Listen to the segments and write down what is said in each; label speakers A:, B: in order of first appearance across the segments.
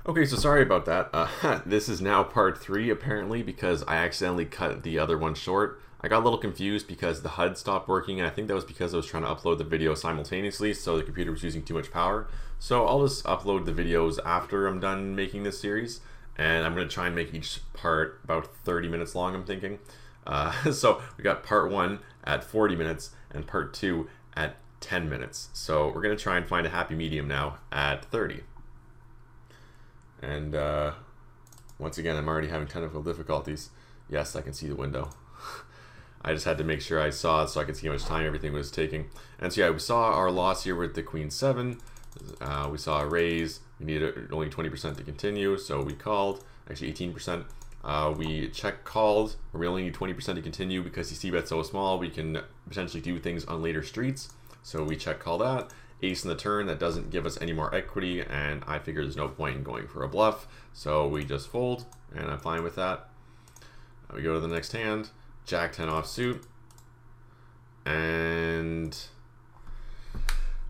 A: Okay, so sorry about that. This is now part 3 apparently because I accidentally cut the other one short. I got a little confused because the HUD stopped working, and I think that was because I was trying to upload the video simultaneously, so the computer was using too much power. So I'll just upload the videos after I'm done making this series, and I'm going to try and make each part about 30 minutes long, I'm thinking. So we got part 1 at 40 minutes and part 2 at 10 minutes. So we're going to try and find a happy medium now at 30. And once again, I'm already having technical difficulties. Yes, I can see the window. I just had to make sure I saw it so I could see how much time everything was taking. And so yeah, we saw our loss here with the Queen 7. We saw a raise. We needed only 20% to continue, so we called. Actually 18%. We check called. We only need 20% to continue because the c-bet's so small we can potentially do things on later streets. So we check call that. Ace in the turn, that doesn't give us any more equity, and I figure there's no point in going for a bluff, so we just fold, and I'm fine with that. We go to the next hand, Jack 10 offsuit, and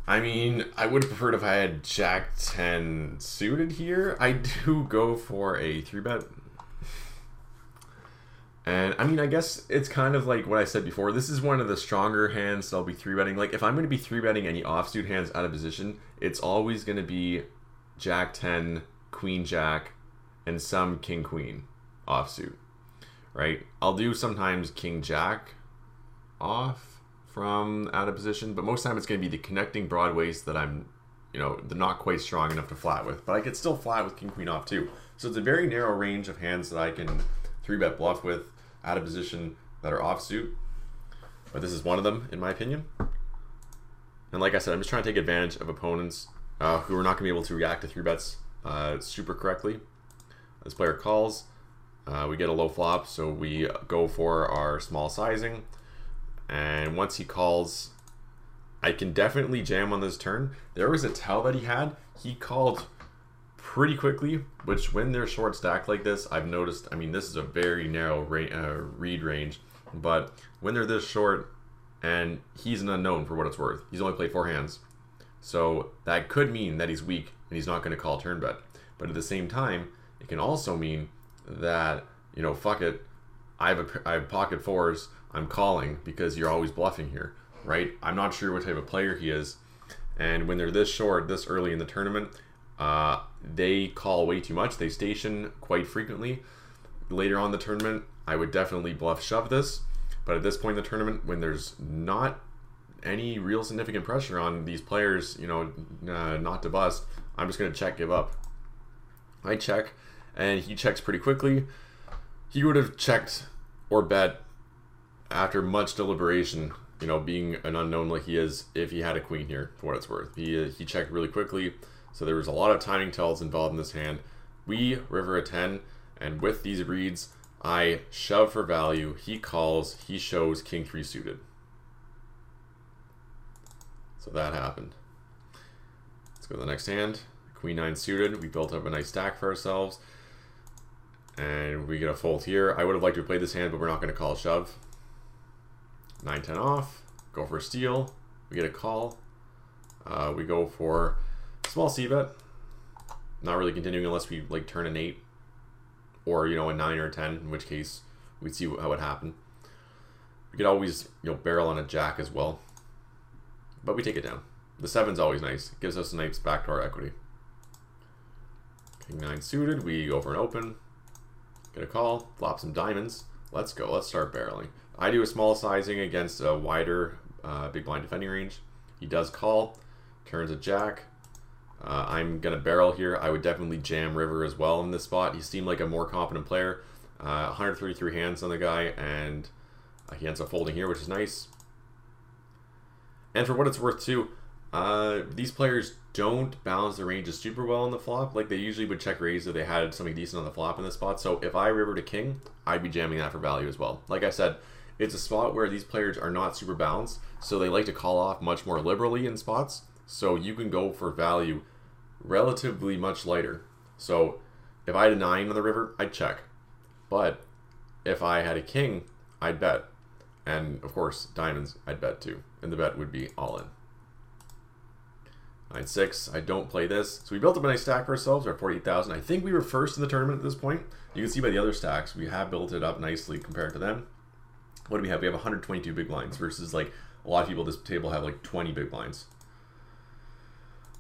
A: I mean, I would have preferred if I had Jack 10 suited here. I do go for a 3-bet. And I mean, I guess it's kind of like what I said before. This is one of the stronger hands that I'll be 3-betting. Like, if I'm going to be 3-betting any offsuit hands out of position, it's always going to be Jack 10, Queen Jack, and some King Queen offsuit, right? I'll do sometimes King Jack off from out of position, but most of the time it's going to be the connecting broadways that I'm, they're not quite strong enough to flat with. But I could still flat with King Queen off too. So it's a very narrow range of hands that I can 3-bet bluff with out of position that are offsuit, but this is one of them in my opinion. And like I said, I'm just trying to take advantage of opponents who are not going to be able to react to 3-bets super correctly. This player calls, we get a low flop, so we go for our small sizing, and once he calls, I can definitely jam on this turn. There was a tell that he called pretty quickly, which when they're short stacked like this, I've noticed, I mean, this is a very narrow read range, but when they're this short, and he's an unknown for what it's worth, he's only played 4 hands, so that could mean that he's weak and he's not going to call turn bet. But at the same time, it can also mean that, fuck it, I have pocket 4s, I'm calling because you're always bluffing here, right? I'm not sure what type of player he is, and when they're this short this early in the tournament, they call way too much. They station quite frequently. Later on in the tournament, I would definitely bluff shove this, but at this point in the tournament, when there's not any real significant pressure on these players, not to bust, I'm just going to check, give up. I check, and he checks pretty quickly. He would have checked or bet after much deliberation, being an unknown like he is, if he had a queen here, for what it's worth. He checked really quickly. So there was a lot of timing tells involved in this hand. We river a 10, and with these reads, I shove for value. He calls, he shows King 3 suited. So that happened. Let's go to the next hand. Queen 9 suited. We built up a nice stack for ourselves. And we get a fold here. I would have liked to play this hand, but we're not going to call a shove. 9-10 off. Go for a steal. We get a call. We go for small c-bet, not really continuing unless we like turn an 8 or a 9 or a 10, in which case we'd see how it happened. We could always barrel on a jack as well, but we take it down. The 7's always nice. It gives us a nice backdoor equity. King 9 suited, we go for an open, get a call, flop some diamonds. Let's go, let's start barreling. I do a small sizing against a wider big blind defending range. He does call, turns a jack. I'm going to barrel here. I would definitely jam river as well in this spot. He seemed like a more competent player. 133 hands on the guy, and he ends up folding here, which is nice. And for what it's worth too, these players don't balance the ranges super well on the flop. Like, they usually would check raise if they had something decent on the flop in this spot. So if I river to king, I'd be jamming that for value as well. Like I said, it's a spot where these players are not super balanced, so they like to call off much more liberally in spots. So you can go for value relatively much lighter. So if I had a 9 on the river, I'd check. But if I had a king, I'd bet. And of course, diamonds, I'd bet too. And the bet would be all in. 9-6. I don't play this. So we built up a nice stack for ourselves. We're at 48,000. I think we were first in the tournament at this point. You can see by the other stacks, we have built it up nicely compared to them. What do we have? We have 122 big blinds versus like a lot of people at this table have like 20 big blinds.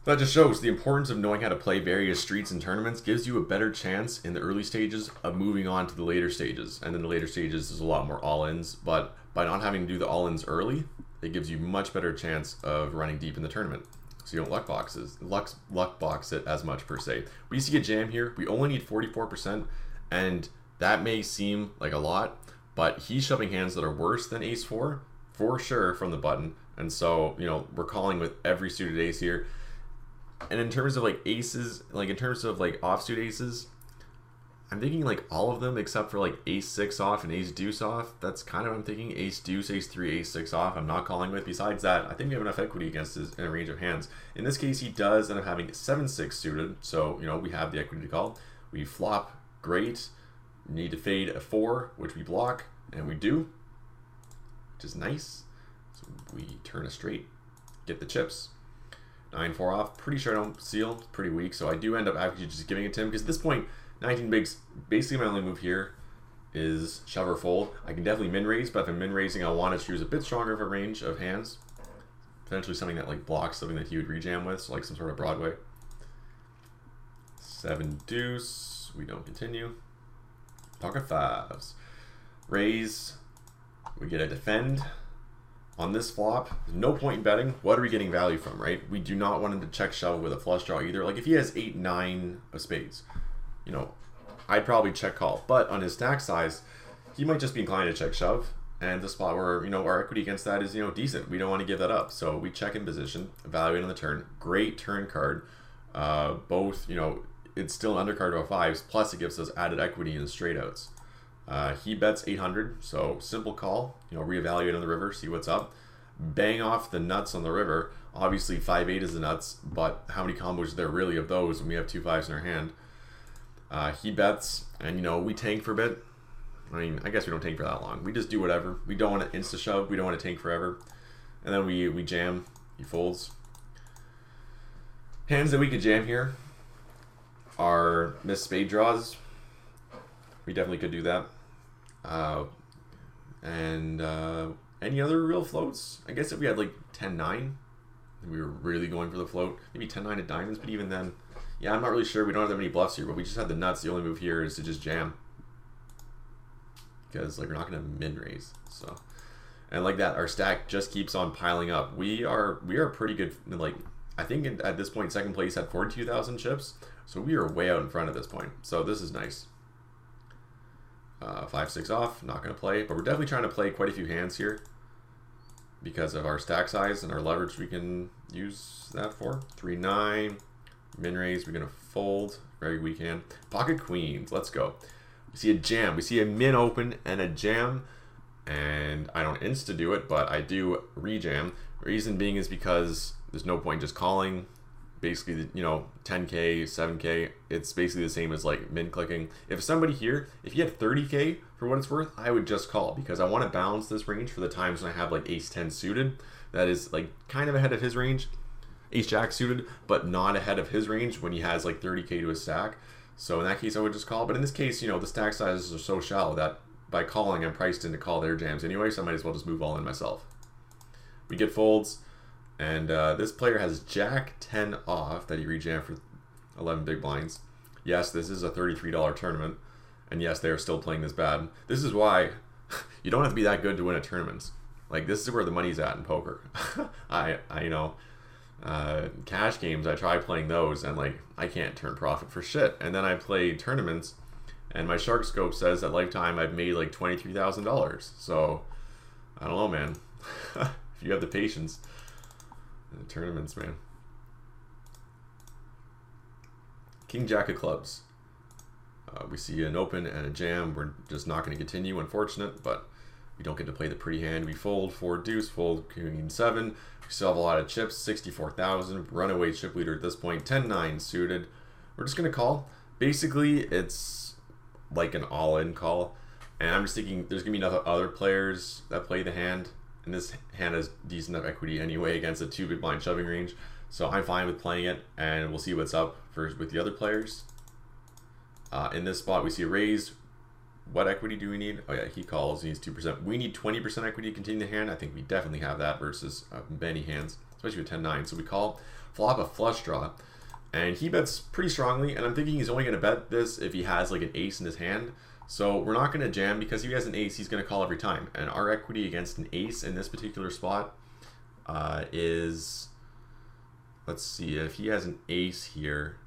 A: That just shows the importance of knowing how to play various streets and tournaments gives you a better chance in the early stages of moving on to the later stages. And in the later stages, there's a lot more all-ins. But by not having to do the all-ins early, it gives you much better chance of running deep in the tournament. So you don't luck box it as much per se. We see a jam here. We only need 44%, and that may seem like a lot, but he's shoving hands that are worse than ace-4 for sure from the button. And so, you know, we're calling with every suited ace here. And in terms of like aces, like in terms of like offsuit aces, I'm thinking like all of them except for like ace-6 off and ace-deuce off. That's kind of what I'm thinking. Ace-deuce, ace-3, ace-6 off. I'm not calling with. Besides that, I think we have enough equity against his in a range of hands. In this case, he does end up having 7-6 suited. So, you know, we have the equity to call. We flop. Great. Need to fade a 4, which we block. And we do. Which is nice. So we turn a straight. Get the chips. 9-4 off. Pretty sure I don't seal. It's pretty weak. So I do end up actually just giving it to him. Because at this point, 19 bigs, basically my only move here is shove or fold. I can definitely min raise, but if I'm min raising, I want to choose a bit stronger of a range of hands. Potentially something that like blocks something that he would rejam with, so like some sort of Broadway. 7 deuce. We don't continue. Pocket fives. Raise. We get a defend. On this flop, no point in betting. What are we getting value from, right? We do not want him to check shove with a flush draw either. Like if he has 8-9 of spades, you know, I'd probably check call. But on his stack size, he might just be inclined to check shove. And the spot where, you know, our equity against that is, you know, decent. We don't want to give that up. So we check in position, evaluate on the turn. Great turn card. Both, you know, it's still an undercard of fives, plus it gives us added equity in straight outs. He bets 800, so simple call. You know, reevaluate on the river, see what's up. Bang off the nuts on the river. Obviously 5-8 is the nuts, but how many combos are there really of those when we have 2 5s in our hand? He bets, and you know, we tank for a bit. I mean, I guess we don't tank for that long. We just do whatever. We don't want to insta shove. We don't want to tank forever. And then we jam. He folds. Hands that we could jam here are missed spade draws. We definitely could do that. Any other real floats? I guess if we had like 10-9, we were really going for the float. Maybe 10-9 of diamonds, but even then, yeah, I'm not really sure. We don't have that many bluffs here, but we just had the nuts. The only move here is to just jam. Because like we're not gonna min raise. So, and like that, our stack just keeps on piling up. We are pretty good. Like I think at this point, second place had 42,000 chips, so we are way out in front at this point. So this is nice. 5-6 off, not going to play, but we're definitely trying to play quite a few hands here because of our stack size and our leverage we can use that for. 3-9, min raise, we're going to fold, very weak hand. Pocket queens, let's go. We see a jam, we see a min open and a jam, and I don't insta do it, but I do rejam. Reason being is because there's no point just calling. Basically, you know, 10K, 7K, it's basically the same as like min clicking. If somebody here, if you had 30K for what it's worth, I would just call because I want to balance this range for the times when I have like ace-10 suited. That is like kind of ahead of his range. Ace-jack suited, but not ahead of his range when he has like 30K to his stack. So in that case, I would just call. But in this case, you know, the stack sizes are so shallow that by calling, I'm priced in to call their jams anyway, so I might as well just move all in myself. We get folds. And this player has Jack 10 off that he rejammed for 11 big blinds. Yes, this is a $33 tournament. And yes, they are still playing this bad. This is why you don't have to be that good to win at tournaments. Like, this is where the money's at in poker. I you know, cash games, I try playing those, and, like, I can't turn profit for shit. And then I play tournaments, and my shark scope says that lifetime I've made, like, $23,000. So, I don't know, man. If you have the patience. The tournaments, man. King Jack of clubs. We see an open and a jam. We're just not going to continue, unfortunate, but we don't get to play the pretty hand. We fold 4 deuce, fold queen 7. We still have a lot of chips, 64,000. Runaway chip leader at this point, 10-9 suited. We're just going to call. Basically, it's like an all-in call, and I'm just thinking there's going to be enough other players that play the hand. And this hand has decent enough equity anyway against a 2 big blind shoving range. So I'm fine with playing it, and we'll see what's up with the other players. In this spot, we see a raise. What equity do we need? Oh yeah, he calls. He needs 2%. We need 20% equity to continue the hand. I think we definitely have that versus many hands, especially with 10-9. So we call, flop a flush draw, and he bets pretty strongly. And I'm thinking he's only going to bet this if he has like an ace in his hand. So we're not going to jam because if he has an ace, he's going to call every time. And our equity against an ace in this particular spot is, let's see, if he has an ace here,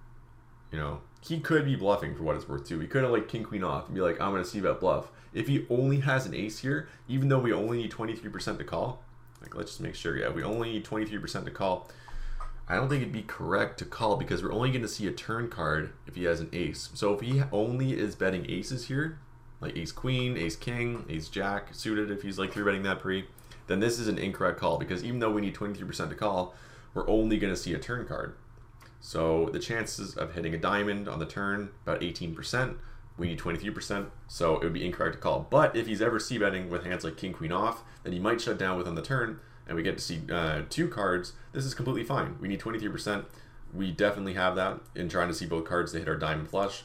A: you know, he could be bluffing for what it's worth too. He could have like king queen off and be like, I'm going to c-bet bluff. If he only has an ace here, even though we only need 23% to call, like let's just make sure, yeah, we only need 23% to call. I don't think it'd be correct to call because we're only going to see a turn card if he has an ace. So if he only is betting aces here, like ace queen, ace king, ace jack suited, if he's like 3-betting that pre, then this is an incorrect call because even though we need 23% to call, we're only going to see a turn card. So the chances of hitting a diamond on the turn, about 18%. We need 23%, so it would be incorrect to call. But if he's ever c-betting with hands like king, queen off, then he might shut down with on the turn, and we get to see 2 cards. This is completely fine. We need 23%. We definitely have that in trying to see both cards to hit our diamond flush.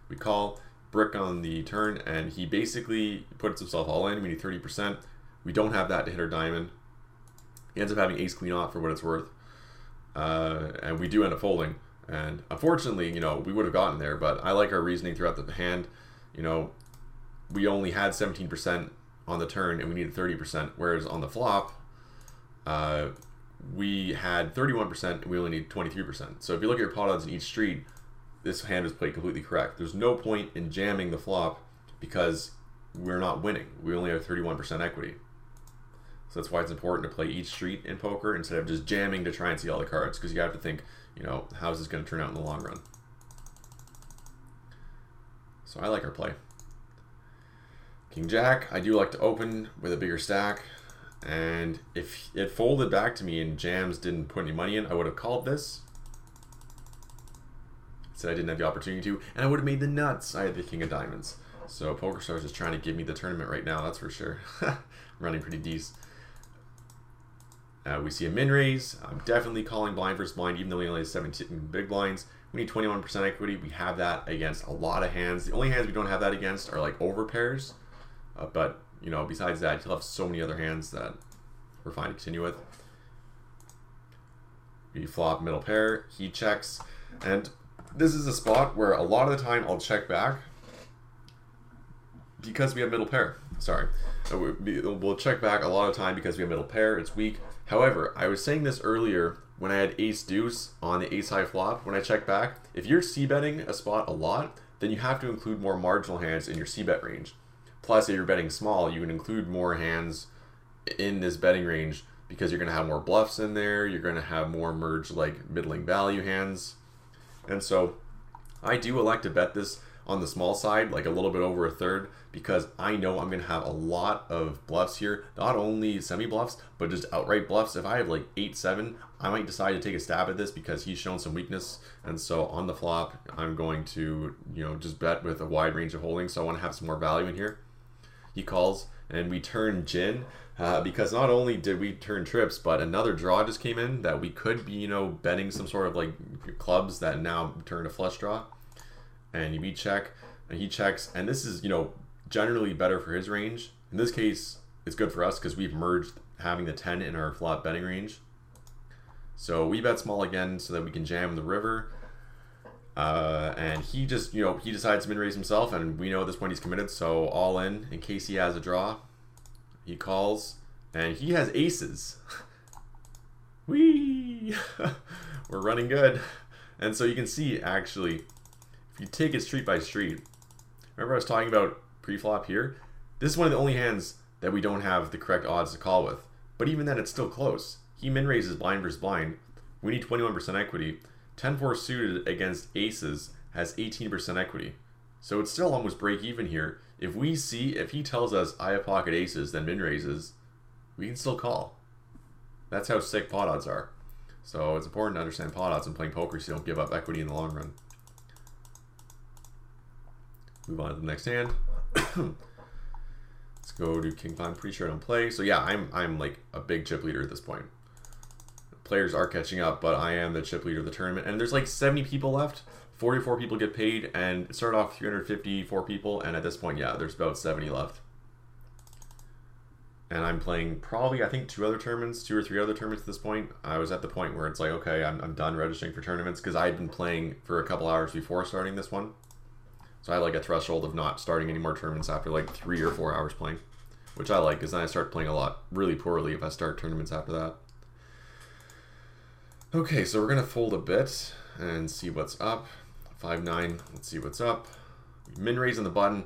A: We call, brick on the turn, and he basically puts himself all in. We need 30%. We don't have that to hit our diamond. He ends up having ace queen off for what it's worth. And we do end up folding, and unfortunately, you know, we would have gotten there, but I like our reasoning throughout the hand. You know, we only had 17% on the turn and we needed 30%, whereas on the flop, we had 31% and we only need 23%. So if you look at your pot odds in each street, this hand was played completely correct. There's no point in jamming the flop because we're not winning. We only have 31% equity. So that's why it's important to play each street in poker instead of just jamming to try and see all the cards, because you have to think, you know, how's this going to turn out in the long run? So I like our play. King Jack, I do like to open with a bigger stack, and if it folded back to me and jams didn't put any money in, I would have called this. Said I didn't have the opportunity to, and I would have made the nuts. I had the King of Diamonds. So PokerStars is trying to give me the tournament right now, that's for sure. I'm running pretty decent. We see a min raise. I'm definitely calling blind versus blind, even though we only have 17 big blinds. We need 21% equity. We have that against a lot of hands. The only hands we don't have that against are like over pairs. But, you know, besides that, you'll have so many other hands that we're fine to continue with. We flop middle pair. He checks. And this is a spot where a lot of the time I'll check back because we have middle pair. Sorry. We'll check back a lot of time because we have middle pair. It's weak. However, I was saying this earlier when I had ace deuce on the ace high flop. When I check back, if you're c-betting a spot a lot, then you have to include more marginal hands in your c-bet range. Plus, if you're betting small, you can include more hands in this betting range because you're going to have more bluffs in there. You're going to have more merged like middling value hands. And so I do elect to bet this on the small side, like a little bit over a third, because I know I'm going to have a lot of bluffs here, not only semi-bluffs, but just outright bluffs. If I have like 8-7, I might decide to take a stab at this because he's shown some weakness. And so on the flop, I'm going to, you know, just bet with a wide range of holdings. So I want to have some more value in here. He calls, and we turn gin because not only did we turn trips, but another draw just came in that we could be, you know, betting some sort of like clubs that now turn a flush draw. And we check, and he checks, and this is, you know, generally better for his range. In this case, it's good for us because we've merged having the 10 in our flop betting range. So we bet small again so that we can jam the river. And he just, you know, he decides to min raise himself, and we know at this point he's committed, so all in case he has a draw. He calls, and he has aces. Whee! We're running good. And so you can see, actually, if you take it street by street, remember I was talking about pre-flop here? This is one of the only hands that we don't have the correct odds to call with. But even then, it's still close. He min raises blind versus blind. We need 21% equity. 10-4 suited against aces has 18% equity. So it's still almost break even here. If he tells us I have pocket aces, then min raises, we can still call. That's how sick pot odds are. So it's important to understand pot odds when playing poker so you don't give up equity in the long run. Move on to the next hand. Let's go to King 5. I'm pretty sure I don't play. So yeah, I'm like a big chip leader at this point. players are catching up, but I am the chip leader of the tournament. And there's like 70 people left. 44 people get paid, and it started off 354 people, and at this point, yeah, there's about 70 left. And I'm playing probably, I think, 2 or 3 other tournaments at this point. I was at the point where it's like, okay, I'm done registering for tournaments, because I had been playing for a couple hours before starting this one. So I had like a threshold of not starting any more tournaments after like 3 or 4 hours playing, which I like, because then I start playing a lot really poorly if I start tournaments after that. Okay, so we're going to fold a bit and see what's up. 5-9, let's see what's up. Min raise on the button.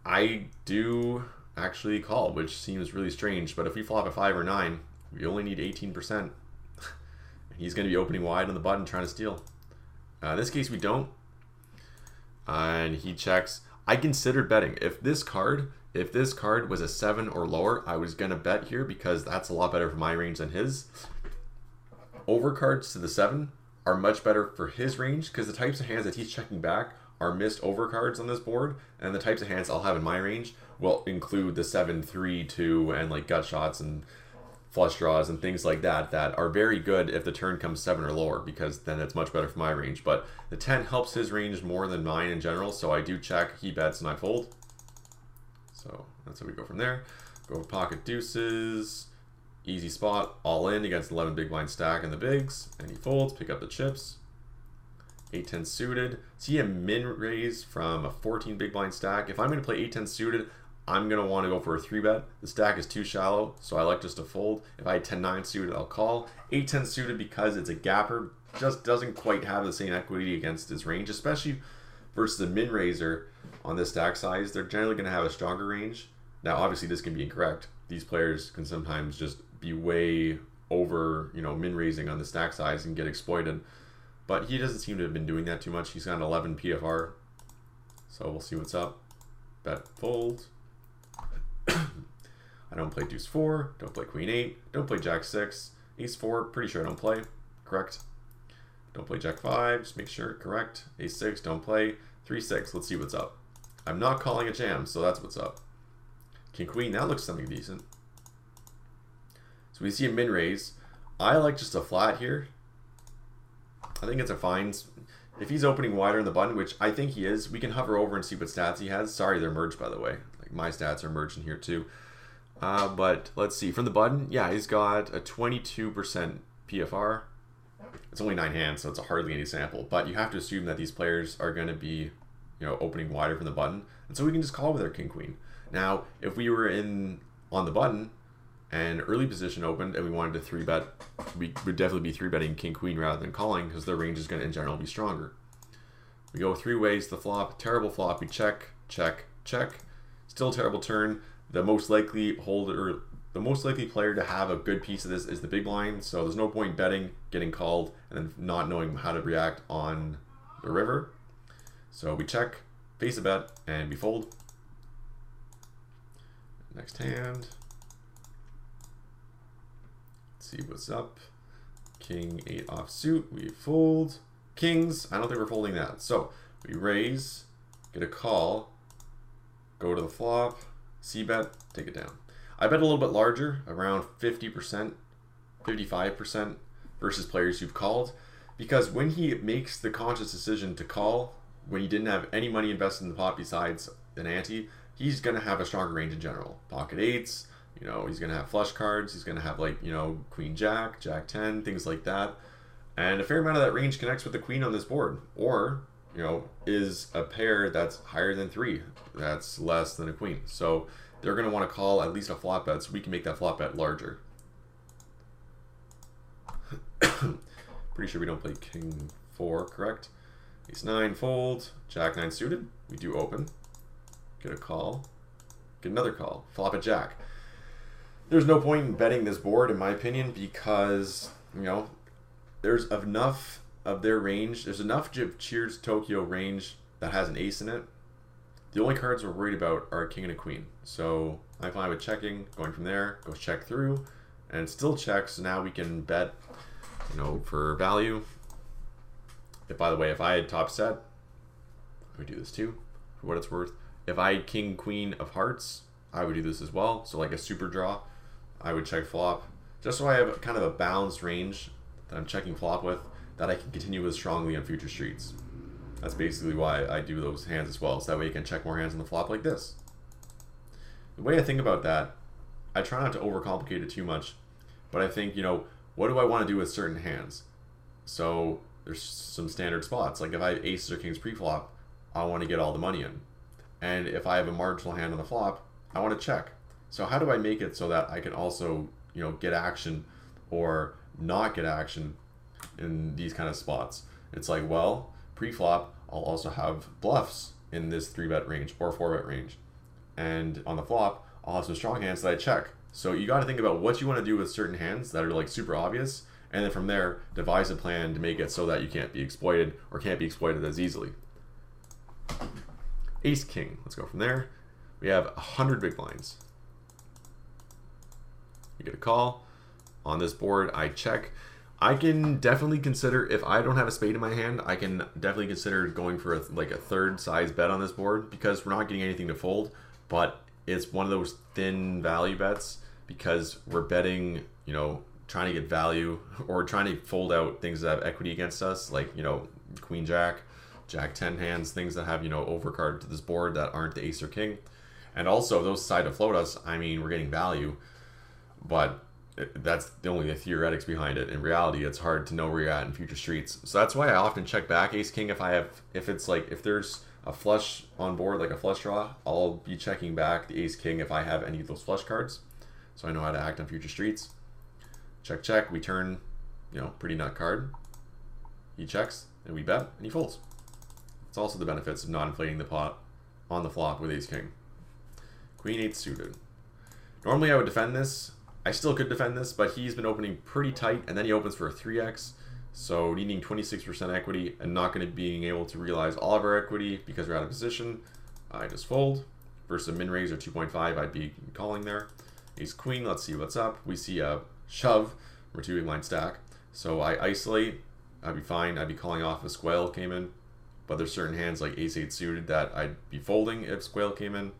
A: I do actually call, which seems really strange, but if we flop a 5 or 9, we only need 18%. He's going to be opening wide on the button trying to steal. In this case, we don't. And he checks. I considered betting. If this card was a 7 or lower, I was going to bet here because that's a lot better for my range than his. Overcards to the 7 are much better for his range because the types of hands that he's checking back are missed overcards on this board, and the types of hands I'll have in my range will include the 7, 3, 2, and like gut shots and flush draws and things like that that are very good if the turn comes 7 or lower, because then it's much better for my range. But the 10 helps his range more than mine in general, so I do check, he bets, and I fold. So that's how we go from there. Go for pocket deuces. Easy spot, all in against 11 big blind stack in the bigs, and he folds, pick up the chips. 8-10 suited. See a min raise from a 14 big blind stack. If I'm going to play 8-10 suited, I'm going to want to go for a 3-bet. The stack is too shallow, so I like just to fold. If I had 10-9 suited, I'll call. 8-10 suited, because it's a gapper, just doesn't quite have the same equity against his range, especially versus a min raiser on this stack size. They're generally going to have a stronger range. Now, obviously, this can be incorrect. These players can sometimes just be way over, min raising on the stack size and get exploited. But he doesn't seem to have been doing that too much. He's got an 11 PFR. So we'll see what's up. Bet, fold. I don't play deuce 4, don't play queen 8, don't play jack 6, ace 4, pretty sure I don't play, correct. Don't play jack 5, just make sure, correct. Ace 6, don't play. 3-6, let's see what's up. I'm not calling a jam, so that's what's up. King queen, that looks something decent. So we see a min raise. I like just a flat here. I think it's a fine. If he's opening wider in the button, which I think he is, we can hover over and see what stats he has. Sorry, they're merged, by the way. Like, my stats are merged in here too. But let's see. From the button, yeah, he's got a 22% PFR. It's only 9 hands, so it's hardly any sample. But you have to assume that these players are going to be, opening wider from the button. And so we can just call with our king queen. Now, if we were on the button and early position opened and we wanted to 3-bet, we would definitely be 3-betting king queen rather than calling, because their range is going to in general be stronger. We go 3 ways to the flop. Terrible flop. We check, check, check. Still a terrible turn. The most likely player to have a good piece of this is the big blind. So there's no point betting, getting called, and then not knowing how to react on the river. So we check, face a bet, and we fold. Next hand. Let's see what's up. King 8 offsuit. We fold. Kings. I don't think we're folding that. So we raise, get a call, go to the flop, c-bet, take it down. I bet a little bit larger, around 50%, 55% versus players who've called, because when he makes the conscious decision to call, when he didn't have any money invested in the pot besides an ante, he's going to have a stronger range in general. Pocket 8s, he's going to have flush cards, he's going to have queen jack, jack 10, things like that. And a fair amount of that range connects with the queen on this board, or is a pair that's higher than 3, that's less than a queen. So they're going to want to call at least a flop bet, so we can make that flop bet larger. Pretty sure we don't play king 4, correct? Ace 9 fold, jack 9 suited, we do open, get a call, get another call, flop a jack. There's no point in betting this board, in my opinion, because there's enough of their range. There's enough of Cheers Tokyo range that has an ace in it. The only cards we're worried about are a king and a queen. So I'm fine with checking, going from there, goes check through, and still checks. So now we can bet, for value. By the way, if I had top set, I would do this too, for what it's worth. If I had king, queen of hearts, I would do this as well. So like a super draw, I would check flop, just so I have kind of a balanced range that I'm checking flop with that I can continue with strongly on future streets. That's basically why I do those hands as well, so that way you can check more hands on the flop like this. The way I think about that, I try not to overcomplicate it too much, but I think, you know, what do I want to do with certain hands? So there's some standard spots. Like if I have aces or kings pre-flop, I want to get all the money in. And if I have a marginal hand on the flop, I want to check. So how do I make it so that I can also, you know, get action or not get action in these kind of spots? It's like, well, pre-flop, I'll also have bluffs in this 3-bet range or 4-bet range. And on the flop, I'll have some strong hands that I check. So you got to think about what you want to do with certain hands that are like super obvious, and then from there, devise a plan to make it so that you can't be exploited or can't be exploited as easily. Ace King, let's go from there. We have 100 big blinds. You get a call. On this board, I check. I can definitely consider, if I don't have a spade in my hand, I can definitely consider going for like a third size bet on this board because we're not getting anything to fold, but it's one of those thin value bets because we're betting, you know, trying to get value or trying to fold out things that have equity against us, like, you know, Queen Jack, Jack 10 hands, things that have, you know, overcard to this board that aren't the ace or king. And also, if those decide to float us, I mean, we're getting value, but that's only the theoretics behind it. In reality, it's hard to know where you're at in future streets. So that's why I often check back ace king if it's like, if there's a flush on board, like a flush draw, I'll be checking back the ace king if I have any of those flush cards. So I know how to act on future streets. Check, check, we turn, you know, pretty nut card. He checks, and we bet, and he folds. It's also the benefits of not inflating the pot on the flop with ace king. Queen 8 suited. Normally I would defend this. I still could defend this, but he's been opening pretty tight, and then he opens for a 3x. So needing 26% equity and not going to being able to realize all of our equity because we're out of position, I just fold. Versus a min raise or 2.5, I'd be calling there. Ace queen, let's see what's up. We see a shove, we're 2 big blind stack. So I isolate, I'd be fine. I'd be calling off if Squale came in. But there's certain hands like ace 8 suited that I'd be folding if Squale came in.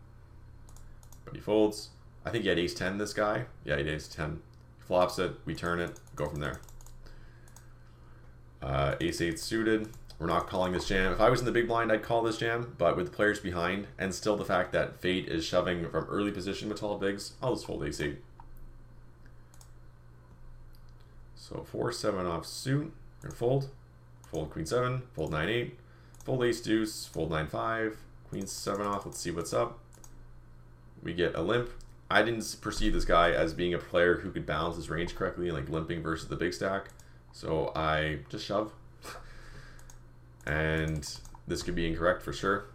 A: But he folds. I think he had ace 10, this guy. Yeah, he had ace 10. He flops it, we turn it, go from there. Ace 8 suited. We're not calling this jam. If I was in the big blind, I'd call this jam, but with the players behind, and still the fact that Fate is shoving from early position with tall bigs, I'll just fold ace 8. So 4-7 off suit, we're gonna fold. Fold queen 7, fold 9-8, fold ace deuce, fold 9-5, queen 7 off, let's see what's up. We get a limp. I didn't perceive this guy as being a player who could balance his range correctly, like limping versus the big stack. So I just shove. And this could be incorrect for sure.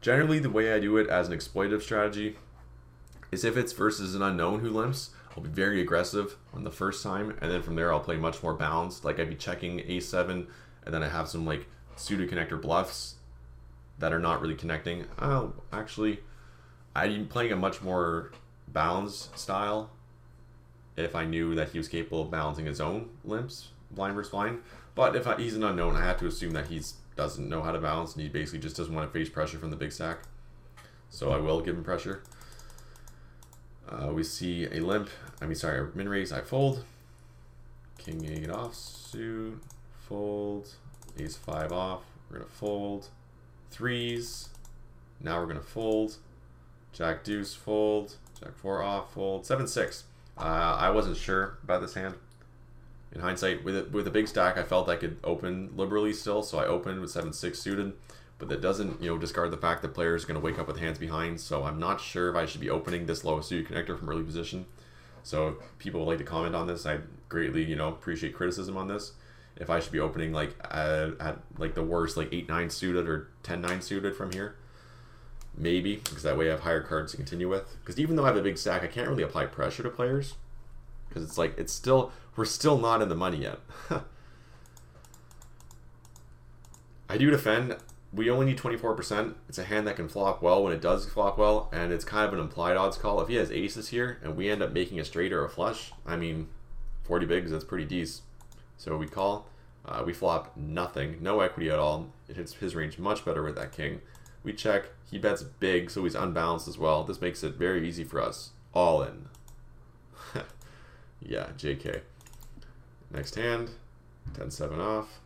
A: Generally, the way I do it as an exploitative strategy is if it's versus an unknown who limps, I'll be very aggressive on the first time, and then from there I'll play much more balanced. Like I'd be checking a7, and then I have some like pseudo connector bluffs that are not really connecting. Actually, I'm playing a much more balanced style if I knew that he was capable of balancing his own limps, blind versus blind. But if he's an unknown, I have to assume that he doesn't know how to balance, and he basically just doesn't want to face pressure from the big stack. So I will give him pressure. We see a limp, a min raise, I fold. King 8 offsuit, fold. Ace 5 off, we're gonna fold. Threes, now we're gonna fold. Jack deuce, fold. Jack 4 off, fold. 7-6. I wasn't sure about this hand. In hindsight, with a big stack, I felt I could open liberally still, so I opened with 7-6 suited. But that doesn't, discard the fact that players are going to wake up with hands behind. So I'm not sure if I should be opening this low suited connector from early position. So if people would like to comment on this, I'd greatly, appreciate criticism on this. If I should be opening like at like the worst, like 8-9 suited or 10-9 suited from here. Maybe, because that way I have higher cards to continue with. Because even though I have a big stack, I can't really apply pressure to players. Because it's like, we're still not in the money yet. I do defend. We only need 24%. It's a hand that can flop well when it does flop well, and it's kind of an implied odds call. If he has aces here, and we end up making a straight or a flush, 40 bigs, that's pretty decent. So we call. We flop nothing, no equity at all. It hits his range much better with that king. We check. He bets big, so he's unbalanced as well. This makes it very easy for us. All in. Yeah, JK. Next hand, 10-7 off,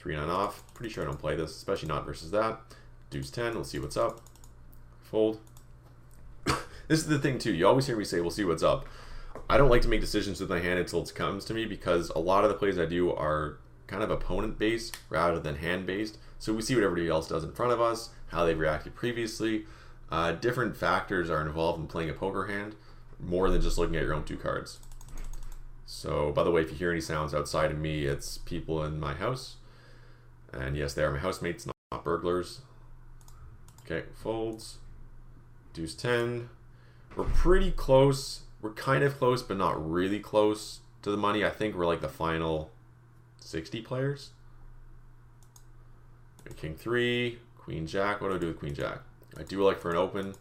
A: 3-9 off. Pretty sure I don't play this, especially not versus that. Deuce 10, we'll see what's up. Fold. This is the thing too, you always hear me say, we'll see what's up. I don't like to make decisions with my hand until it comes to me, because a lot of the plays I do are kind of opponent-based rather than hand-based. So we see what everybody else does in front of us, how they've reacted previously. Different factors are involved in playing a poker hand, more than just looking at your own 2 cards. So, by the way, if you hear any sounds outside of me, it's people in my house. And yes, they are my housemates, not burglars. Okay, folds. Deuce 10. We're pretty close. We're kind of close, but not really close to the money. I think we're like the final 60 players. King 3, Queen Jack. What do I do with Queen Jack? I do like for an open.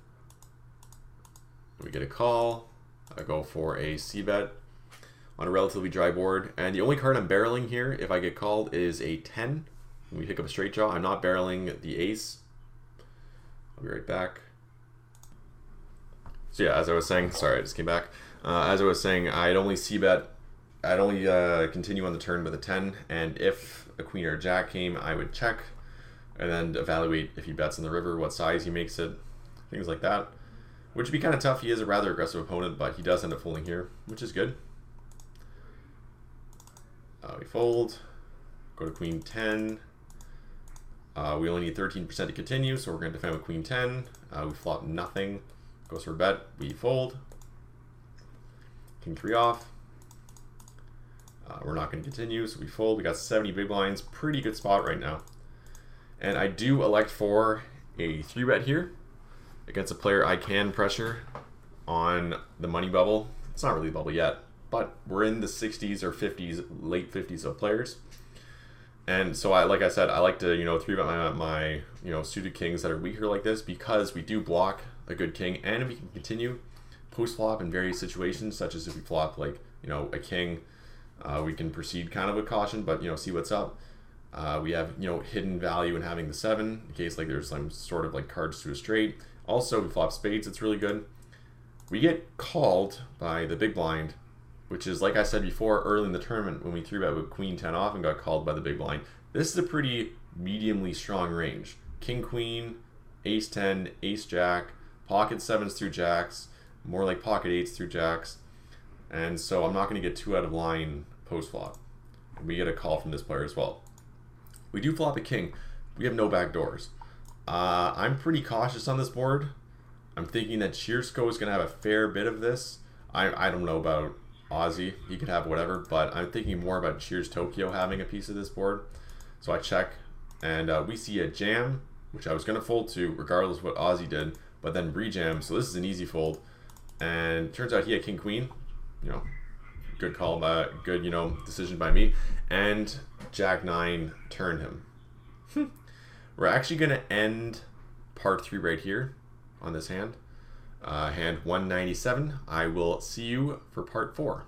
A: We get a call. I go for a c-bet on a relatively dry board. And the only card I'm barreling here, if I get called, is a 10. We pick up a straight draw. I'm not barreling the ace. I'll be right back. So yeah, as I was saying, sorry, I just came back. As I was saying, I'd only c-bet. I'd only continue on the turn with a 10. And if a queen or a jack came, I would check. And then evaluate if he bets in the river, what size he makes it, things like that. Which would be kind of tough. He is a rather aggressive opponent, but he does end up folding here, which is good. We fold, go to Queen 10. We only need 13% to continue, so we're going to defend with Queen 10. We flop nothing, goes for a bet, we fold. King 3 off. We're not going to continue, so we fold. We got 70 big blinds, pretty good spot right now. And I do elect for a 3-bet here against a player I can pressure on the money bubble. It's not really a bubble yet, but we're in the 60s or 50s, late 50s of players. And so like I said, I like to, 3-bet my suited kings that are weaker like this, because we do block a good king, and we can continue post flop in various situations, such as if we flop like, a king, we can proceed kind of with caution, but see what's up. We have, hidden value in having the 7 in case like there's some sort of like cards to a straight. Also, we flop spades. It's really good. We get called by the big blind, which is, like I said before, early in the tournament when we 3-bet with Queen 10 off and got called by the big blind. This is a pretty mediumly strong range. King Queen, Ace 10, Ace Jack, pocket 7s through jacks, more like pocket 8s through jacks. And so I'm not going to get too out of line post flop. We get a call from this player as well. We do flop a king. We have no back doors. I'm pretty cautious on this board. I'm thinking that Cheersko is going to have a fair bit of this. I don't know about Aussie. He could have whatever, but I'm thinking more about Cheers Tokyo having a piece of this board. So I check, and we see a jam, which I was going to fold to regardless of what Aussie did, but then re-jam. So this is an easy fold. And turns out he had King Queen. Good call, good decision by me. And Jack 9 turned him. We're actually going to end part 3 right here on this hand. Hand 197. I will see you for part 4.